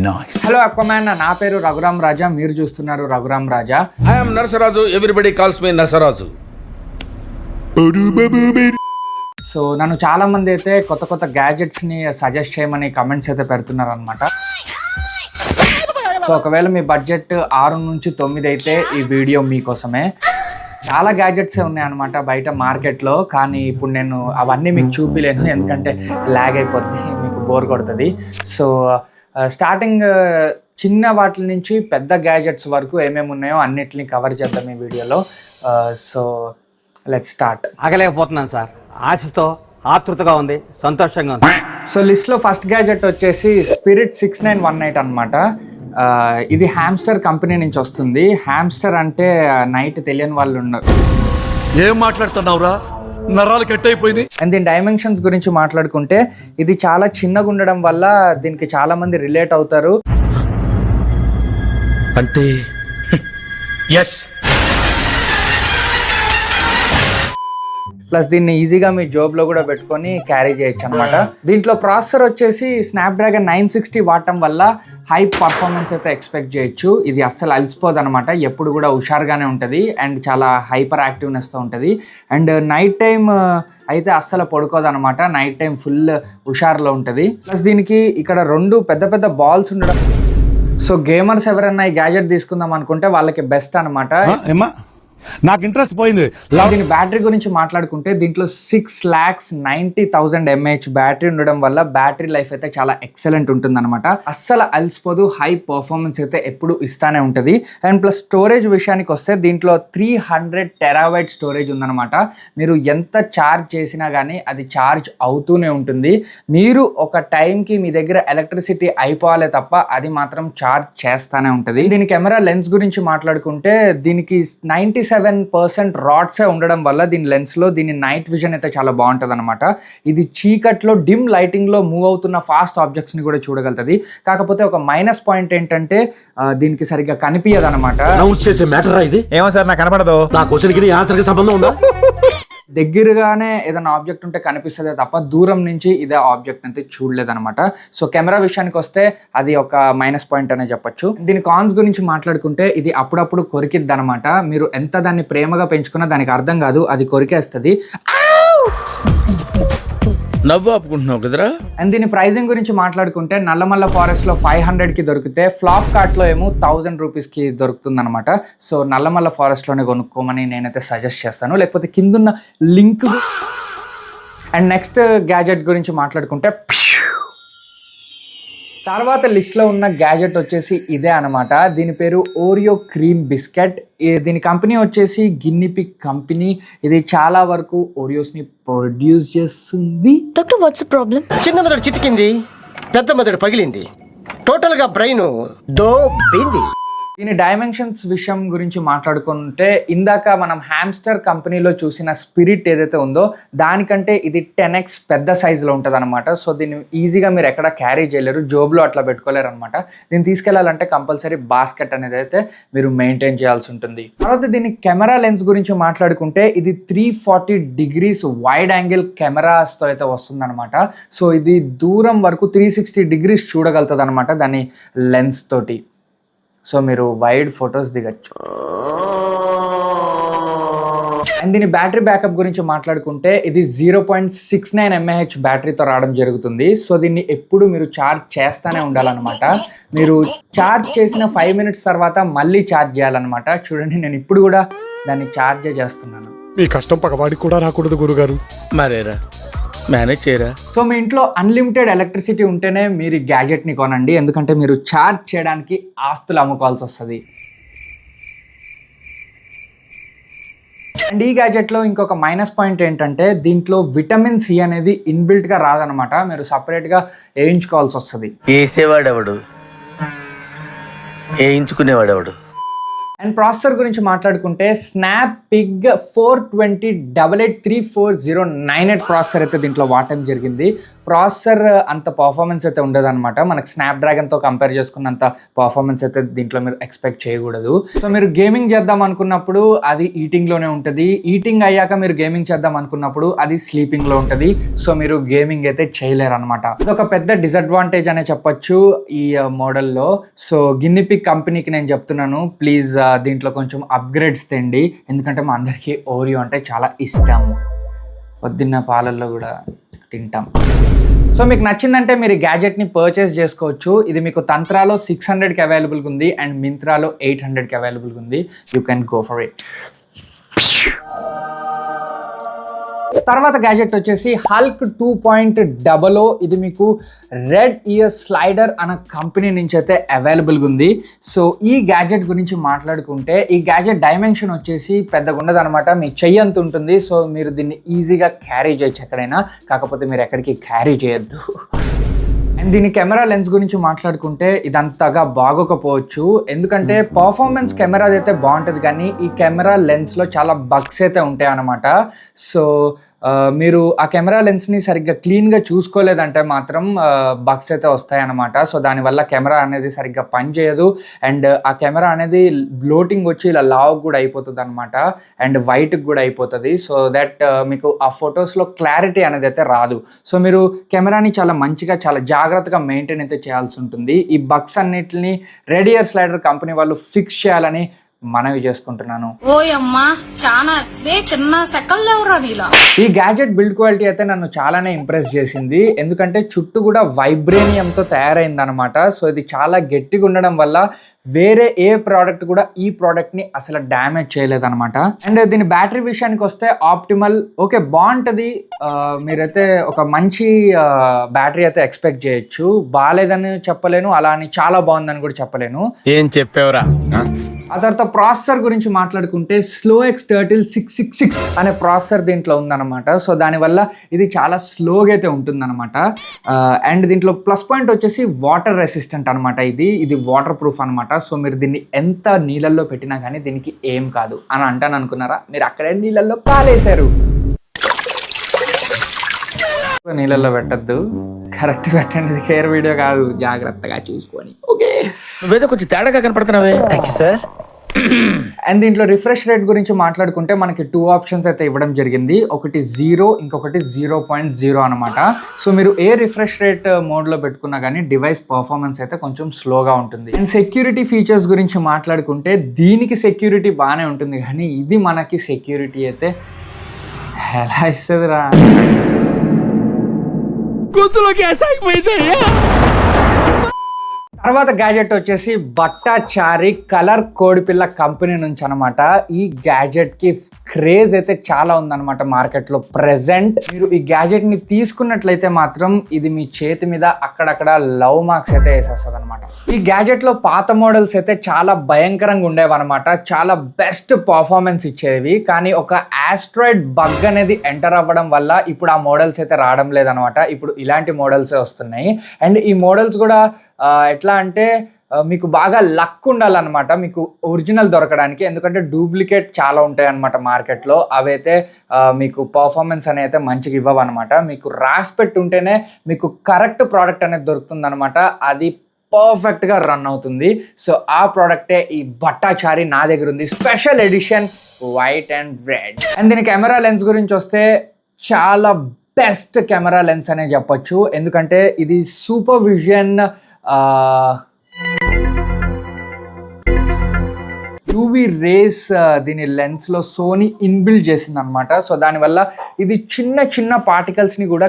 Hello అక్వామ్యాన్, నా పేరు రఘురామ్ రాజా, మీరు చూస్తున్నారు Raghuram Raja. I am Narasaraju, everybody calls me Narasaraju. So నన్ను చాలా మంది అయితే కొత్త కొత్త గ్యాజెట్స్ ని సజెస్ట్ చేయమని కమెంట్స్ అయితే పెడుతున్నారు అనమాట. సో ఒకవేళ మీ బడ్జెట్ 6 నుంచి 9 అయితే ఈ వీడియో మీకోసమే. చాలా గ్యాజెట్సే ఉన్నాయి అనమాట బయట మార్కెట్లో, కానీ ఇప్పుడు నేను అవన్నీ మీకు చూపిలేను, ఎందుకంటే ల్యాగ్ అయిపోద్ది, మీకు బోర్ కొడుతుంది. సో స్టార్టింగ్ చిన్న వాటి నుంచి పెద్ద గ్యాజెట్స్ వరకు ఏమేమి ఉన్నాయో అన్నిటిని కవర్ చేద్దాం ఈ వీడియోలో. So let's start. ఆగలేకపోతున్నాను సార్, ఆశతో ఆతృతగా ఉంది, సంతోషంగా ఉంది. సో లిస్ట్లో ఫస్ట్ గ్యాజెట్ వచ్చేసి స్పిరిట్ 6918 అనమాట. ఇది హ్యామ్స్టర్ కంపెనీ నుంచి వస్తుంది. హ్యామ్స్టర్ అంటే నైట్ తెలియని వాళ్ళు ఉన్నారు. ఏం మాట్లాడుతున్నావురా, నరాలు కట్ అయిపోయింది. అండ్ దీని డైమెన్షన్స్ గురించి మాట్లాడుకుంటే ఇది చాలా చిన్నగా ఉండడం వల్ల దీనికి చాలా మంది రిలేట్ అవుతారు. అంటే ఎస్, ప్లస్ దీన్ని ఈజీగా మీ జోబ్లో కూడా పెట్టుకొని క్యారీ చేయొచ్చు అనమాట. దీంట్లో ప్రాసెసర్ వచ్చేసి స్నాప్డ్రాగన్ 960 వాడటం వల్ల హై పర్ఫార్మెన్స్ అయితే ఎక్స్పెక్ట్ చేయొచ్చు. ఇది అస్సలు అలసిపోదు అనమాట, ఎప్పుడు కూడా హుషారుగానే ఉంటుంది అండ్ చాలా హైపర్ యాక్టివ్నెస్తో ఉంటుంది. అండ్ నైట్ టైం అయితే అస్సలు పడుకోదు అనమాట, నైట్ టైం ఫుల్ హుషారులో ఉంటుంది. ప్లస్ దీనికి ఇక్కడ 2 పెద్ద పెద్ద బాల్స్ ఉండడం, సో గేమర్స్ ఎవరైనా ఈ గ్యాజెట్ తీసుకుందాం అనుకుంటే వాళ్ళకి బెస్ట్ అనమాట. నాకు ఇంట్రెస్ట్ పోయింది. దీని బ్యాటరీ గురించి మాట్లాడుకుంటే దీంట్లో 6,90,000 mAh బ్యాటరీ ఉండడం వల్ల బ్యాటరీ లైఫ్ అయితే చాలా ఎక్సలెంట్ ఉంటుంది అనమాట. అస్సలు అలసిపోదు, హై పర్ఫార్మెన్స్ అయితే ఎప్పుడు ఇస్తానే ఉంటుంది. అండ్ ప్లస్ స్టోరేజ్ విషయానికి వస్తే దీంట్లో 300 TB స్టోరేజ్ ఉందన్నమాట. మీరు ఎంత ఛార్జ్ చేసినా కానీ అది ఛార్జ్ అవుతూనే ఉంటుంది. మీరు ఒక టైంకి మీ దగ్గర ఎలక్ట్రిసిటీ అయిపోవాలే తప్ప అది మాత్రం ఛార్జ్ చేస్తానే ఉంటుంది. దీని కెమెరా లెన్స్ గురించి మాట్లాడుకుంటే దీనికి 97% రాడ్సే ఉండడం వల్ల దీని లెన్స్లో దీని నైట్ విజన్ అయితే చాలా బాగుంటుంది అనమాట. ఇది చీకట్లో డిమ్ లైటింగ్లో మూవ్ అవుతున్న ఫాస్ట్ ఆబ్జెక్ట్స్ని కూడా చూడగలుగుతుంది. కాకపోతే ఒక మైనస్ పాయింట్ ఏంటంటే దీనికి సరిగ్గా కనిపించదు అనమాట. ఏమో సార్ నాకు కనపడదు. నా క్వశ్చన్కి ఆన్సర్కి సంబంధం ఉందా? దగ్గరగానే ఏదైనా ఆబ్జెక్ట్ ఉంటే కనిపిస్తుందే తప్ప దూరం నుంచి ఇదే ఆబ్జెక్ట్ అయితే చూడలేదన్నమాట. సో కెమెరా విషయానికి వస్తే అది ఒక మైనస్ పాయింట్ అనే చెప్పొచ్చు. దీని కాన్స్ గురించి మాట్లాడుకుంటే ఇది అప్పుడప్పుడు కొరికిద్ది అనమాట. మీరు ఎంత దాన్ని ప్రేమగా పెంచుకున్నా దానికి అర్థం కాదు, అది కొరికేస్తుంది. నవ్వు ఆపుకుంటున్నావు కదరా. అండ్ దీని ప్రైజింగ్ గురించి మాట్లాడుకుంటే నల్లమల్ల ఫారెస్ట్లో 500కి దొరికితే ఫ్లిప్కార్ట్లో ఏమో 1000 రూపీస్కి దొరుకుతుంది అనమాట. సో నల్లమల్ల ఫారెస్ట్లోనే కొనుక్కోమని నేనైతే సజెస్ట్ చేస్తాను, లేకపోతే కిందున్న లింక్. అండ్ నెక్స్ట్ గ్యాజెట్ గురించి మాట్లాడుకుంటే తర్వాత లిస్ట్లో ఉన్న గ్యాజెట్ వచ్చేసి ఇదే అనమాట. దీని పేరు ఓరియో క్రీమ్ బిస్కెట్. దీని కంపెనీ వచ్చేసి గిన్నిపిగ్ కంపెనీ. ఇది చాలా వరకు ఓరియోస్ని ప్రొడ్యూస్ చేస్తుంది. Doctor what's problem? చిన్న మెదడు చితికింది, పెద్ద మెదడు పగిలింది, టోటల్ గా బ్రెయిన్ దోబింది. దీని డైమెన్షన్స్ విషయం గురించి మాట్లాడుకుంటే ఇందాక మనం హ్యామ్స్టర్ కంపెనీలో చూసిన స్పిరిట్ ఏదైతే ఉందో దానికంటే ఇది 10x పెద్ద సైజులో ఉంటుంది అనమాట. సో దీన్ని ఈజీగా మీరు ఎక్కడ క్యారీ చేయలేరు, జోబ్లో అట్లా పెట్టుకోలేరు అనమాట. దీన్ని తీసుకెళ్లాలంటే కంపల్సరీ బాస్కెట్ అనేది అయితే మీరు మెయింటైన్ చేయాల్సి ఉంటుంది. తర్వాత దీని కెమెరా లెన్స్ గురించి మాట్లాడుకుంటే ఇది 340 degrees వైడ్ యాంగిల్ కెమెరాస్తో అయితే వస్తుంది అనమాట. సో ఇది దూరం వరకు 360 degrees చూడగలుగుతుంది అనమాట దాని లెన్స్ తోటి. సో మీరు వైడ్ ఫొటోస్ దిగచ్చు. అండ్ దీని బ్యాటరీ బ్యాకప్ గురించి మాట్లాడుకుంటే ఇది 0.69 mAh బ్యాటరీతో రావడం జరుగుతుంది. సో దీన్ని ఎప్పుడు మీరు ఛార్జ్ చేస్తూనే ఉండాలన్నమాట. మీరు ఛార్జ్ చేసిన 5 minutes తర్వాత మళ్ళీ ఛార్జ్ చేయాలన్నమాట. చూడండి, నేను ఇప్పుడు కూడా దాన్ని ఛార్జే చేస్తున్నాను. మీ కష్టం పగవాడికి కూడా రాకూడదు గురుగారు. మరేరా, మేనేజ్ చేయరా. సో మీ ఇంట్లో అన్లిమిటెడ్ ఎలక్ట్రిసిటీ ఉంటేనే మీరు ఈ గ్యాజెట్ని కొనండి, ఎందుకంటే మీరు ఛార్జ్ చేయడానికి ఆస్తులు అమ్ముకోవాల్సి వస్తుంది. అండ్ ఈ గ్యాజెట్లో ఇంకొక మైనస్ పాయింట్ ఏంటంటే దీంట్లో విటమిన్ సి అనేది ఇన్బిల్ట్గా రాదనమాట, మీరు సపరేట్గా వేయించుకోవాల్సి వస్తుంది. వేసేవాడెవడు, వేయించుకునేవాడెవడు. అండ్ ప్రాసెసర్ గురించి మాట్లాడుకుంటే స్నాప్పిగ్ 420 883409 ప్రాసెసర్ అయితే దీంట్లో వాడటం జరిగింది. ప్రాసెసర్ అంత పర్ఫార్మెన్స్ అయితే ఉండదు అనమాట. మనకు స్నాప్డ్రాగన్తో కంపేర్ చేసుకున్నంత పర్ఫార్మెన్స్ అయితే దీంట్లో మీరు ఎక్స్పెక్ట్ చేయకూడదు. సో మీరు గేమింగ్ చేద్దాం అనుకున్నప్పుడు అది ఈటింగ్లోనే ఉంటుంది, ఈటింగ్ అయ్యాక మీరు గేమింగ్ చేద్దాం అనుకున్నప్పుడు అది స్లీపింగ్లో ఉంటుంది. సో మీరు గేమింగ్ అయితే చేయలేరు అనమాట. ఇదొక పెద్ద డిసడ్వాంటేజ్ అనే చెప్పొచ్చు ఈ మోడల్లో. సో గిన్నిపిగ్ కంపెనీకి నేను చెప్తున్నాను, ప్లీజ్ దీంట్లో కొంచెం అప్గ్రేడ్స్ తెండి, ఎందుకంటే మా అందరికీ ఓరియో అంటే చాలా ఇష్టం. పొద్దున్న పాలల్లో కూడా తింటాం. సో మీకు నచ్చిందంటే మీరు ఈ గ్యాజెట్ని పర్చేస్ చేసుకోవచ్చు. ఇది మీకు తంత్రాలో 600కి అవైలబుల్గా ఉంది అండ్ మింత్రాలో 800కి అవైలబుల్గా ఉంది. You can go for it. తర్వాత గ్యాజెట్ వచ్చేసి హల్క్ 2.00. ఇది మీకు రెడ్ ఇయర్ స్లైడర్ అనే కంపెనీ నుంచి అయితే అవైలబుల్గా ఉంది. సో ఈ గ్యాజెట్ గురించి మాట్లాడుకుంటే ఈ గ్యాజెట్ డైమెన్షన్ వచ్చేసి పెద్దగా ఉండదు అనమాట, మీ చెయ్యి అంత ఉంటుంది. సో మీరు దీన్ని ఈజీగా క్యారీ చేయొచ్చు ఎక్కడైనా, కాకపోతే మీరు ఎక్కడికి క్యారీ చేయొద్దు. అండ్ దీని కెమెరా లెన్స్ గురించి మాట్లాడుకుంటే ఇదంతగా బాగోకపోవచ్చు, ఎందుకంటే పర్ఫార్మెన్స్ కెమెరా అయితే బాగుంటుంది కానీ ఈ కెమెరా లెన్స్లో చాలా బగ్స్ అయితే ఉంటాయి అన్నమాట. సో మీరు ఆ కెమెరా లెన్స్ని సరిగ్గా క్లీన్గా చూసుకోలేదంటే మాత్రం బగ్స్ అయితే వస్తాయన్నమాట. సో దానివల్ల కెమెరా అనేది సరిగ్గా పనిచేయదు అండ్ ఆ కెమెరా అనేది బ్లోటింగ్ వచ్చి ఇలా లావ్ కూడా అయిపోతుంది అనమాట అండ్ వైట్కి కూడా అయిపోతుంది. సో దట్ మీకు ఆ ఫొటోస్లో క్లారిటీ అనేది అయితే రాదు. సో మీరు కెమెరాని చాలా మంచిగా చాలా జాగ్రత్తగా మెయింటైన్ అయితే చేయాల్సి ఉంటుంది. ఈ బగ్స్ అన్నిటిని రెడ్ ఇయర్ స్లైడర్ కంపెనీ వాళ్ళు ఫిక్స్ చేయాలని మనవి చేసుకుంటున్నాను. ఓయమ్మా చాలా చిన్న సెకండ్ ఎవరా నీలో. ఈ గ్యాజెట్ బిల్డ్ క్వాలిటీ అయితే నన్ను చాలానే ఇంప్రెస్ చేసింది, ఎందుకంటే చుట్టూ కూడా వైబ్రేనియంతో తయారైంది అనమాట. సో ఇది చాలా గట్టిగా ఉండడం వల్ల వేరే ఏ ప్రోడక్ట్ కూడా ఈ ప్రోడక్ట్ని అసలు డ్యామేజ్ చేయలేదన్నమాట. అండ్ దీని బ్యాటరీ విషయానికి వస్తే ఆప్టిమల్ ఓకే బాగుంటుంది, మీరైతే ఒక మంచి బ్యాటరీ అయితే ఎక్స్పెక్ట్ చేయొచ్చు. బాగాలేదని చెప్పలేను, అలా అని చాలా బాగుందని కూడా చెప్పలేను. ఏం చెప్పావురా? ఆ తర్వాత ప్రాసెసర్ గురించి మాట్లాడుకుంటే స్లోఎక్స్ టర్టిల్ 666 అనే ప్రాసెసర్ దీంట్లో ఉందన్నమాట. సో దానివల్ల ఇది చాలా స్లోగా అయితే ఉంటుందన్నమాట. అండ్ దీంట్లో ప్లస్ పాయింట్ వచ్చేసి వాటర్ రెసిస్టెంట్ అనమాట. ఇది వాటర్ ప్రూఫ్ అనమాట. సో మీరు దీన్ని ఎంత నీళ్ళల్లో పెట్టినా కానీ దీనికి ఏం కాదు అని అంటాను అనుకున్నారా, మీరు అక్కడే నీళ్ళల్లో కాలేశారు. నీళ్ళల్లో పెట్టద్దు, కరెక్ట్ పెట్టండి. ఇది కేర్ వీడియో కాదు, జాగ్రత్తగా చూసుకొని. ఓకే, నువ్వేదో కొంచెం తేడాగా కనపడుతున్నావే. Thank you sir. అండ్ దీంట్లో రిఫ్రెష్ రేట్ గురించి మాట్లాడుకుంటే మనకి 2 ఆప్షన్స్ అయితే ఇవ్వడం జరిగింది, ఒకటి 0, ఇంకొకటి 0.0 అనమాట. సో మీరు ఏ రిఫ్రెష్ రేట్ మోడ్లో పెట్టుకున్నా కానీ డివైస్ పర్ఫార్మెన్స్ అయితే కొంచెం స్లోగా ఉంటుంది. అండ్ సెక్యూరిటీ ఫీచర్స్ గురించి మాట్లాడుకుంటే దీనికి సెక్యూరిటీ బాగానే ఉంటుంది కానీ ఇది మనకి సెక్యూరిటీ అయితే ఎలా ఇస్తుందిరా. తర్వాత గ్యాజెట్ వచ్చేసి బట్టాచారి కలర్ కోడిపిల్ల కంపెనీ నుంచి అనమాట. ఈ గ్యాజెట్ కి క్రేజ్ అయితే చాలా ఉందన్నమాట మార్కెట్లో ప్రెజెంట్. మీరు ఈ గ్యాజెట్ ని తీసుకున్నట్లయితే మాత్రం ఇది మీ చేతి మీద అక్కడక్కడ లవ్ మార్క్స్ అయితే వేసేస్తుంది అనమాట. ఈ గ్యాజెట్ లో పాత మోడల్స్ అయితే చాలా భయంకరంగా ఉండేవి అనమాట, చాలా బెస్ట్ పర్ఫార్మెన్స్ ఇచ్చేవి. కానీ ఒక ఆస్ట్రాయిడ్ బగ్ అనేది ఎంటర్ అవ్వడం వల్ల ఇప్పుడు ఆ మోడల్స్ అయితే రావడం లేదనమాట. ఇప్పుడు ఇలాంటి మోడల్సే వస్తున్నాయి. అండ్ ఈ మోడల్స్ కూడా ఎట్లా అంటే మీకు బాగా లక్ ఉండాలన్నమాట మీకు ఒరిజినల్ దొరకడానికి, ఎందుకంటే డూప్లికేట్ చాలా ఉంటాయి అన్నమాట మార్కెట్లో. అవైతే మీకు పర్ఫార్మెన్స్ అనేది అయితే మంచిగా ఇవ్వవు అనమాట. మీకు రాసి పెట్టి ఉంటేనే మీకు కరెక్ట్ ప్రోడక్ట్ అనేది దొరుకుతుంది అనమాట, అది పర్ఫెక్ట్గా రన్ అవుతుంది. సో ఆ ప్రోడక్టే ఈ బట్టాచారి నా దగ్గర ఉంది, special edition white and red. And దీని కెమెరా లెన్స్ గురించి వస్తే చాలా బెస్ట్ కెమెరా లెన్స్ అనే చెప్పొచ్చు, ఎందుకంటే ఇది సూపర్ విజన్ యూవీ రేస్ దీని లెన్స్లో సోనీ ఇన్బిల్డ్ చేసింది అనమాట. సో దానివల్ల ఇది చిన్న చిన్న పార్టికల్స్ని కూడా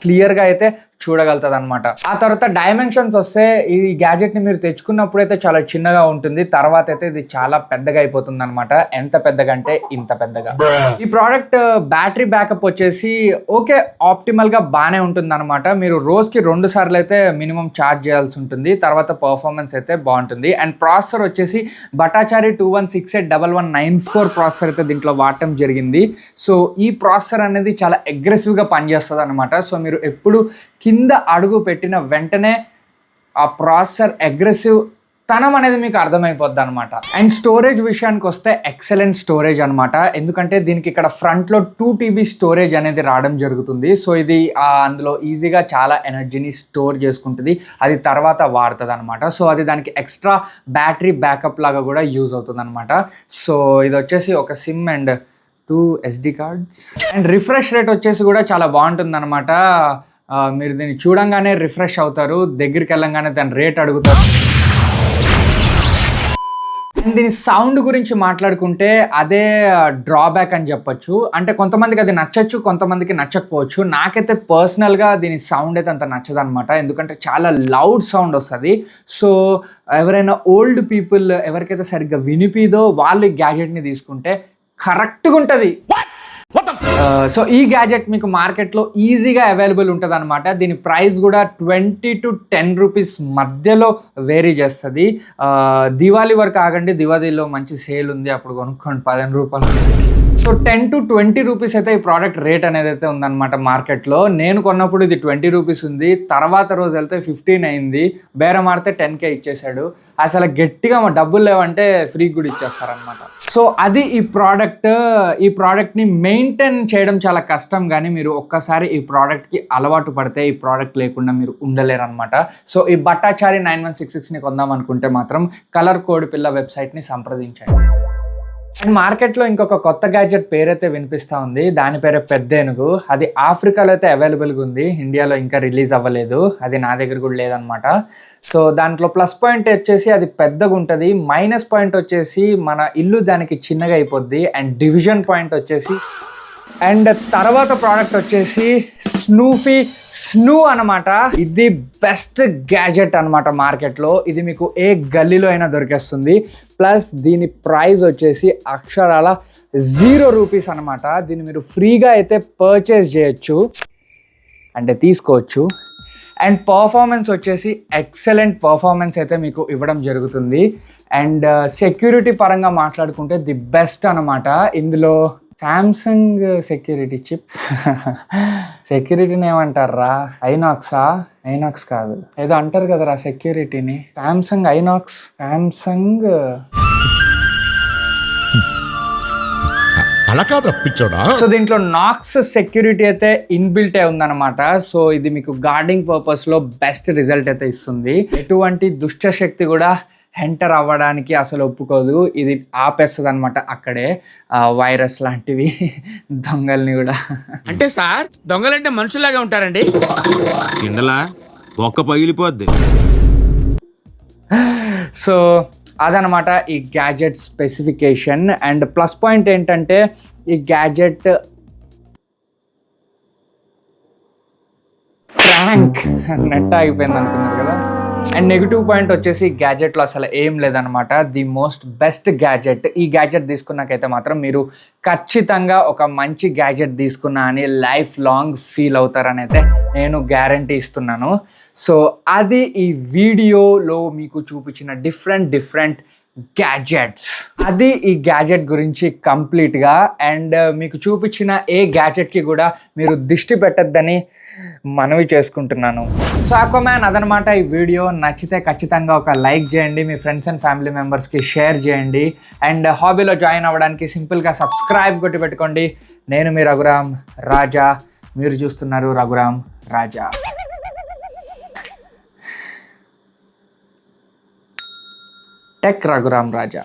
క్లియర్గా అయితే చూడగలుగుతుంది అనమాట. ఆ తర్వాత డైమెన్షన్స్ వస్తే ఈ గ్యాజెట్ని మీరు తెచ్చుకున్నప్పుడు అయితే చాలా చిన్నగా ఉంటుంది, తర్వాత అయితే ఇది చాలా పెద్దగా అయిపోతుంది అనమాట. ఎంత పెద్దగా అంటే ఇంత పెద్దగా. ఈ ప్రోడక్ట్ బ్యాటరీ బ్యాకప్ వచ్చేసి ఓకే ఆప్టిమల్గా బాగానే ఉంటుంది అనమాట. మీరు రోజుకి 2 సార్లు అయితే మినిమం ఛార్జ్ చేయాల్సి ఉంటుంది, తర్వాత పర్ఫార్మెన్స్ అయితే బాగుంటుంది. అండ్ ప్రాసెసర్ వచ్చేసి బటాచారి 21681194 ప్రాసెసర్ అయితే దీంట్లో వాడటం జరిగింది. సో ఈ ప్రాసెసర్ అనేది చాలా అగ్రెసివ్గా పనిచేస్తుంది అనమాట. సో మీరు ఎప్పుడు కింద అడుగు పెట్టిన వెంటనే ఆ ప్రాసెసర్ అగ్రెసివ్ గొప్పతనం అనేది మీకు అర్థమైపోద్ది అనమాట. అండ్ స్టోరేజ్ విషయానికి వస్తే ఎక్సలెంట్ స్టోరేజ్ అనమాట. ఎందుకంటే దీనికి ఇక్కడ ఫ్రంట్లో 2 TB స్టోరేజ్ అనేది రావడం జరుగుతుంది. సో ఇది అందులో ఈజీగా చాలా ఎనర్జీని స్టోర్ చేసుకుంటుంది, అది తర్వాత వాడుతుంది అనమాట. సో అది దానికి ఎక్స్ట్రా బ్యాటరీ బ్యాకప్ లాగా కూడా యూజ్ అవుతుంది అనమాట. సో ఇది వచ్చేసి ఒక SIM and 2 SD cards. And refresh rate వచ్చేసి కూడా చాలా బాగుంటుంది అనమాట. మీరు దీన్ని చూడంగానే రిఫ్రెష్ అవుతారు, దగ్గరికి వెళ్ళంగానే దాని రేట్ అడుగుతారు. అండ్ దీని సౌండ్ గురించి మాట్లాడుకుంటే అదే డ్రాబ్యాక్ అని చెప్పొచ్చు. అంటే కొంతమందికి అది నచ్చచ్చు, కొంతమందికి నచ్చకపోవచ్చు. నాకైతే పర్సనల్గా దీని సౌండ్ అయితే అంత నచ్చదు అనమాట, ఎందుకంటే చాలా లౌడ్ సౌండ్ వస్తుంది. సో ఎవరైనా ఓల్డ్ పీపుల్ ఎవరికైతే సరిగ్గా వినిపిదో వాళ్ళు ఈ గ్యాజెట్ని తీసుకుంటే కరెక్ట్గా ఉంటుంది. సో ఈ గ్యాజెట్ మీకు మార్కెట్లో ఈజీగా అవైలబుల్ ఉంటుంది అనమాట. దీని ప్రైస్ కూడా 20 to 10 రూపీస్ మధ్యలో వేరీ చేస్తుంది. దివాళీ వరకు ఆగండి, దివాళీలో మంచి సేల్ ఉంది, అప్పుడు కొనుక్కోండి 15 రూపాయలు. సో 10 to 20 రూపీస్ అయితే ఈ ప్రోడక్ట్ రేట్ అనేది అయితే ఉందన్నమాట మార్కెట్లో. నేను కొన్నప్పుడు ఇది 20 రూపీస్ ఉంది, తర్వాత రోజు వెళ్తే 15 అయింది, బేరం ఆడితే 10K ఇచ్చేసాడు. అసలు గట్టిగా మా డబ్బులు లేవంటే ఫ్రీ కూడా ఇచ్చేస్తారనమాట. సో అది ఈ ప్రోడక్ట్ని మెయింటైన్ చేయడం చాలా కష్టం, కానీ మీరు ఒక్కసారి ఈ ప్రోడక్ట్కి అలవాటు పడితే ఈ ప్రోడక్ట్ లేకుండా మీరు ఉండలేరు అనమాట. సో ఈ బట్టాచారి 9166ని కొందాం అనుకుంటే మాత్రం కలర్ కోడ్ పిల్ల వెబ్సైట్ని సంప్రదించండి. అండ్ మార్కెట్లో ఇంకొక కొత్త గ్యాజెట్ పేరైతే వినిపిస్తూ ఉంది, దాని పేరే పెద్ద ఏనుగు. అది ఆఫ్రికాలో అయితే అవైలబుల్గా ఉంది, ఇండియాలో ఇంకా రిలీజ్ అవ్వలేదు, అది నా దగ్గర కూడా లేదనమాట. సో దాంట్లో ప్లస్ పాయింట్ వచ్చేసి అది పెద్దగా ఉంటుంది, మైనస్ పాయింట్ వచ్చేసి మన ఇల్లు దానికి చిన్నగా అయిపోద్ది. అండ్ డివిజన్ పాయింట్ వచ్చేసి అండ్ తర్వాత ప్రోడక్ట్ వచ్చేసి స్నూ అనమాట. ఇది బెస్ట్ గ్యాజెట్ అనమాట మార్కెట్లో. ఇది మీకు ఏ గల్లీలో అయినా దొరికేస్తుంది. ప్లస్ దీని ప్రైస్ వచ్చేసి అక్షరాల 0 రూపీస్ అనమాట. దీన్ని మీరు ఫ్రీగా అయితే పర్చేస్ చేయొచ్చు, అంటే తీసుకోవచ్చు. అండ్ పర్ఫార్మెన్స్ వచ్చేసి ఎక్సలెంట్ పర్ఫార్మెన్స్ అయితే మీకు ఇవ్వడం జరుగుతుంది. అండ్ సెక్యూరిటీ పరంగా మాట్లాడుకుంటే ది బెస్ట్ అనమాట. ఇందులో శాంసంగ్ సెక్యూరిటీ చిప్, సెక్యూరిటీని ఏమంటారా, ఐనాక్స్ కాదు ఏదో అంటారు కదరా సెక్యూరిటీని, శాంసంగ్ ఐనాక్స్, శాంసంగ్ అలా కాదు పిచ్చోడా. సో దీంట్లో నాక్స్ సెక్యూరిటీ అయితే ఇన్బిల్ట్ అయి ఉందన్నమాట. సో ఇది మీకు గార్డింగ్ పర్పస్ లో బెస్ట్ రిజల్ట్ అయితే ఇస్తుంది. ఎటువంటి దుష్ట శక్తి కూడా ఎంటర్ అవ్వడానికి అసలు ఒప్పుకోదు, ఇది ఆపేస్తుంది అనమాట అక్కడే. వైరస్ లాంటివి, దొంగల్ని కూడా. అంటే సార్ దొంగలంటే మనుషుల్లాగా ఉంటారండి? కిండలా ఒక్క పగిలిపోద్ది. సో అదనమాట ఈ gadget specification. And plus point ఏంటంటే ఈ గ్యాజెట్ ప్రాంక్ నెట్ ఆగిపోయింది అనుకున్నారు కదా. అండ్ నెగిటివ్ పాయింట్ వచ్చేసి గ్యాజెట్లో అసలు ఏం లేదనమాట. The most best gadget. ఈ గ్యాజెట్ తీసుకున్నాకైతే మాత్రం మీరు ఖచ్చితంగా ఒక మంచి గ్యాజెట్ తీసుకున్నా అని లైఫ్ లాంగ్ ఫీల్ అవుతారని అయితే నేను గ్యారంటీ ఇస్తున్నాను. సో అది ఈ వీడియోలో మీకు చూపించిన డిఫరెంట్ గ్యాజెట్స్. అది ఈ గ్యాజెట్ గురించి కంప్లీట్గా. అండ్ మీకు చూపించిన ఏ గ్యాజెట్కి కూడా మీరు దిష్టి పెట్టద్దని మనవి చేసుకుంటున్నాను. సో ఆక్వామ్యాన్ అదనమాట ఈ వీడియో. నచ్చితే ఖచ్చితంగా ఒక లైక్ చేయండి, మీ ఫ్రెండ్స్ అండ్ ఫ్యామిలీ మెంబర్స్కి షేర్ చేయండి. అండ్ హాబీలో జాయిన్ అవ్వడానికి సింపుల్గా సబ్స్క్రైబ్ కొట్టి పెట్టుకోండి. నేను మీ రఘురామ్ రాజా, మీరు చూస్తున్నారు రఘురామ్ రాజా. టెక్ రఘురామ్ రాజా.